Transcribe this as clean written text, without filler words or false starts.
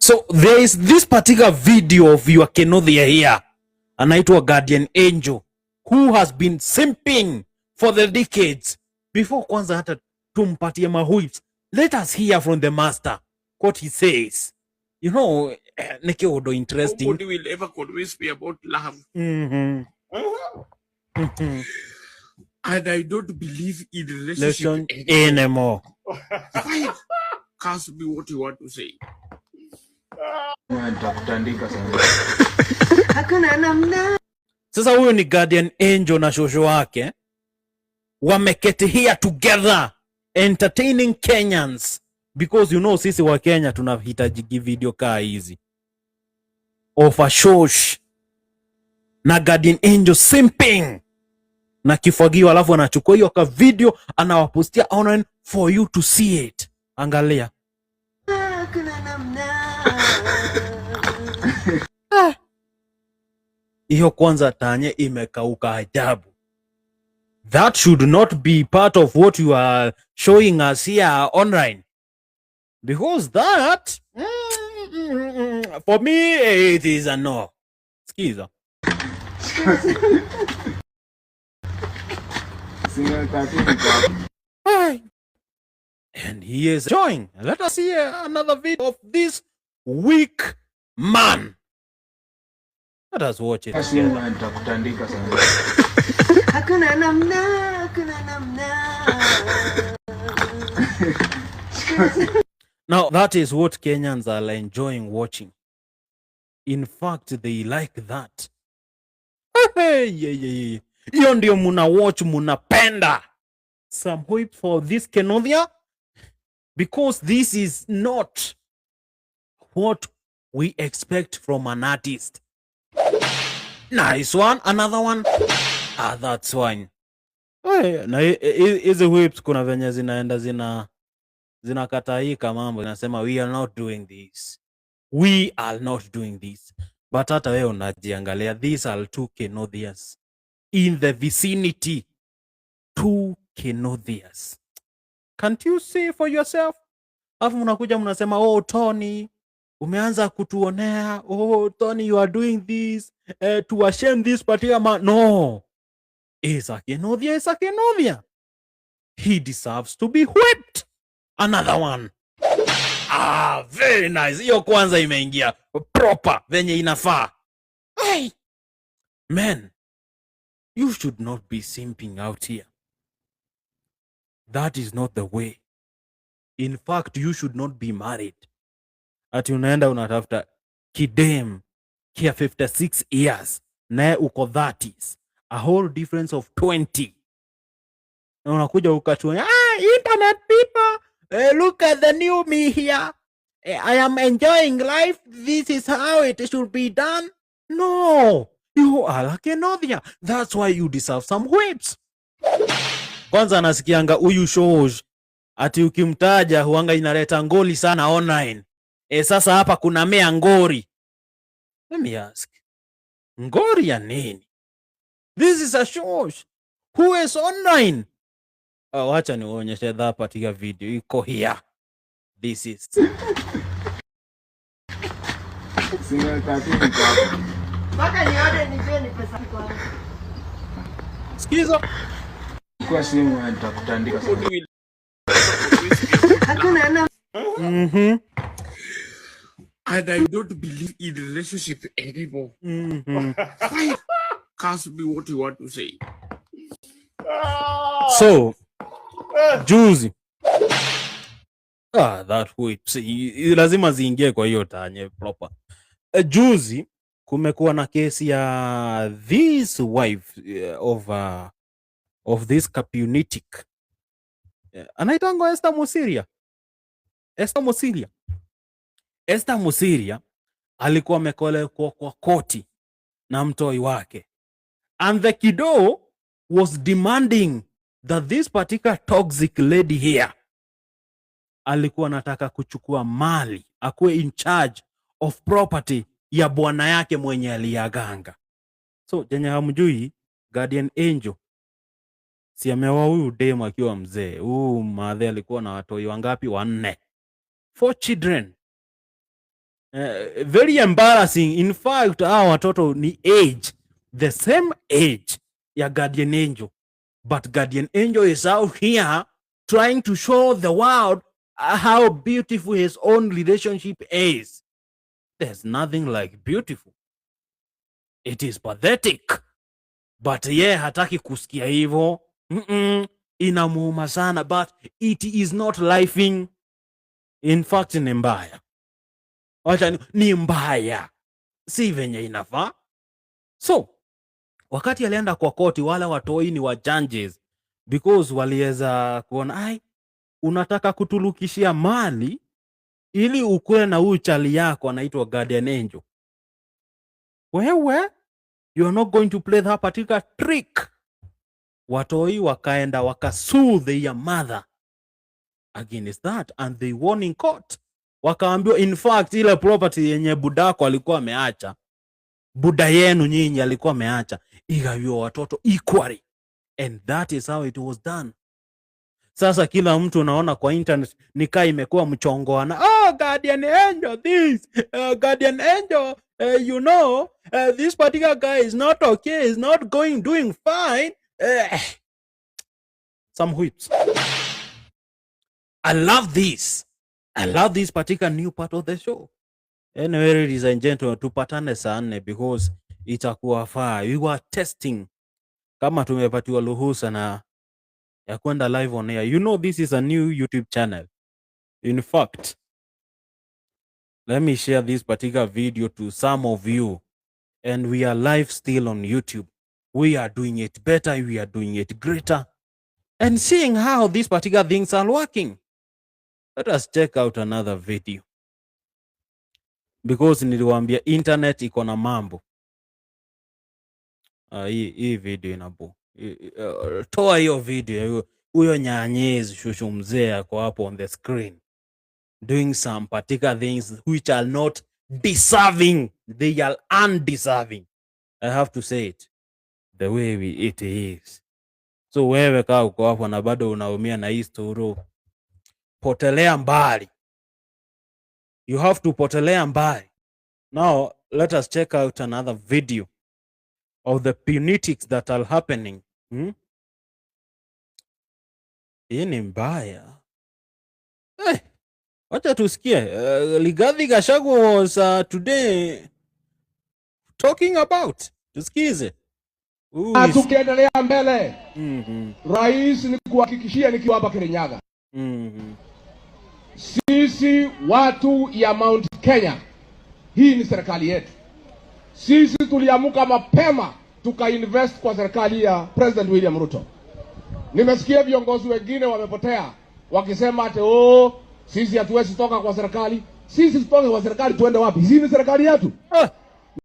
So there is this particular video of your Kenothia here, anaitwa Guardian Angel, who has been simping for the decades. Before kwanza hata tumpatie mahuips, let us hear from the master what he says. You know, Nekeodo interesting. Nobody will ever convince me about love. And I don't believe in relationship anymore. Fine. Cast me what you want to say. Sasa huyu ni Guardian Angel na shosho wake wameketi here together entertaining Kenyans, because you know sisi wa Kenya tunahitaji video kaa hizi of a shosh na Guardian Angel simping na kifagio, alafu anachukua hiyo ka video anawapostia online for you to see it. Angalia. Hiyo kwanza tanye imekauka ajabu. That should not be part of what you are showing us here online, because that for me it is a no. Skiza. And he is enjoying. Let us see another video of this weak man. Let us watch it. Now that is what Kenyans are enjoying watching. In fact, they like that. Hiyo ndio muna watch, munapenda. Some hope for this Kenothia, because this is not what we expect from an artist. Nice one, another one. That's one. Na hizi whips kuna venye zinaenda zinakataika mambo, inasema we are not doing this. We are not doing this. But hata wewe unajiangalia, these are two Kenothias in the vicinity. Two Kenothias. Can't you see for yourself? Afu mnakuja mnasema, oh Tony, umeanza kutuonea. Oh Tony, you are doing this to shame this particular man. No. Is a Kenothia, is a Kenothia. He deserves to be whipped. Another one. Very nice. Hiyo kwanza imeingia proper venye inafaa. Hey. Man, you should not be simping out here. That is not the way. In fact, you should not be married. Ati unaenda unatafuta kidem kia 56 years nae uko 30s. A whole difference of 20. Na unakuja ukachua, internet people, look at the new me here. I am enjoying life. This is how it should be done. No, you are a Kenothia. That's why you deserve some whips. Kwanza nasikianga huyu shows ati ukimtaja huanga inaleta ngoli sana online. Sasa hapa kuna mea ngori. Let me ask. Ngori ya nini? This is a show who is online. Wacha nionyeshe that particular video. Iko here. This is. Skiza. Kwa simu nitakutandika sana. And I don't believe in relationship anymore. Fine. Cast me what you want to say. So, juzi. That whips. Lazima ziingie kwa hiyo tanye proper. Juzi kumekuwa na kesi ya this wife of this Kapunitic. Anaitangwa Esther Musiria. Esther Musiria alikuwa amepelekwa kwa koti na mtoi wake. And the kiddo was demanding that this particular toxic lady here alikuwa anataka kuchukua mali, akuwe in charge of property ya bwana yake mwenye aliyaganga. So jenye hamjui, Guardian Angel si ameoa huyu demu akiwa mzee. Madhe alikuwa na watoi wangapi? 4 children. Very embarrassing. In fact, our watoto ni age, the same age ya Guardian Angel, but Guardian Angel is out here trying to show the world how beautiful his own relationship is. There's nothing like beautiful. It is pathetic. But hataki kusikia hivyo. Inamuuma sana, but it is not lifing. In fact, ni mbaya. Wacha ni mbaya. Si venye inafaa. So, wakati alienda kwa koti, wale watoi ni wa judges, because waliweza kuona unataka kutulukishia mali ili ukue na huyu chali yako anaitwa Guardian Angel. Wewe, you are not going to play that particular trick. Watoi wakaenda wakasue their mother against that, and they won in court. Wakaambiwa, in fact, ile property yenye budako alikuwa ameacha, buda yenu nyinyi alikuwa ameacha, igawiwa watoto equally, and that is how it was done. Sasa kila mtu unaona kwa internet nikaa imekuwa mchongoana. Guardian Angel this, Guardian Angel, you know, this particular guy is not okay, is not doing fine. Some whips. I love this. I love this particular new part of the show. Anyway, ladies and gentlemen, tupatane saa 4 because itakuwa faa. We were testing kama tumepatiwa ruhusa na ya kwenda live on air. You know, this is a new YouTube channel. In fact, let me share this particular video to some of you. And we are live still on YouTube. We are doing it better. We are doing it greater. And seeing how these particular things are working. Let us check out another video. Because niliwaambia internet iko na mambo. Hii video inabu. Toa hiyo video. Huyo nyanyezi shushu mzee ako hapo on the screen. Doing some particular things which are not deserving. They are undeserving. I have to say it the way it is. So wewe kaa uko hapo na bado unaumia na hii story, potelea mbali. You have to potelea mbali. Now, let us check out another video of the punitics that are happening. Hii ni mbaya. Wacha tusikie. Rigathi Gachagua was today talking about. Tusikize. Tukiendelea mbele. Rais, ni kuhakikishia nikiwa hapa Kirinyaga. Sisi watu ya Mount Kenya, hii ni serikali yetu. Sisi tuliamuka mapema tukainvest kwa serikali ya President William Ruto. Nimesikia viongozi wengine wamepotea wakisema ate sisi hatuwezi toka kwa serikali. Sisi tutoke kwa serikali tuende wapi? Hii ni serikali yetu.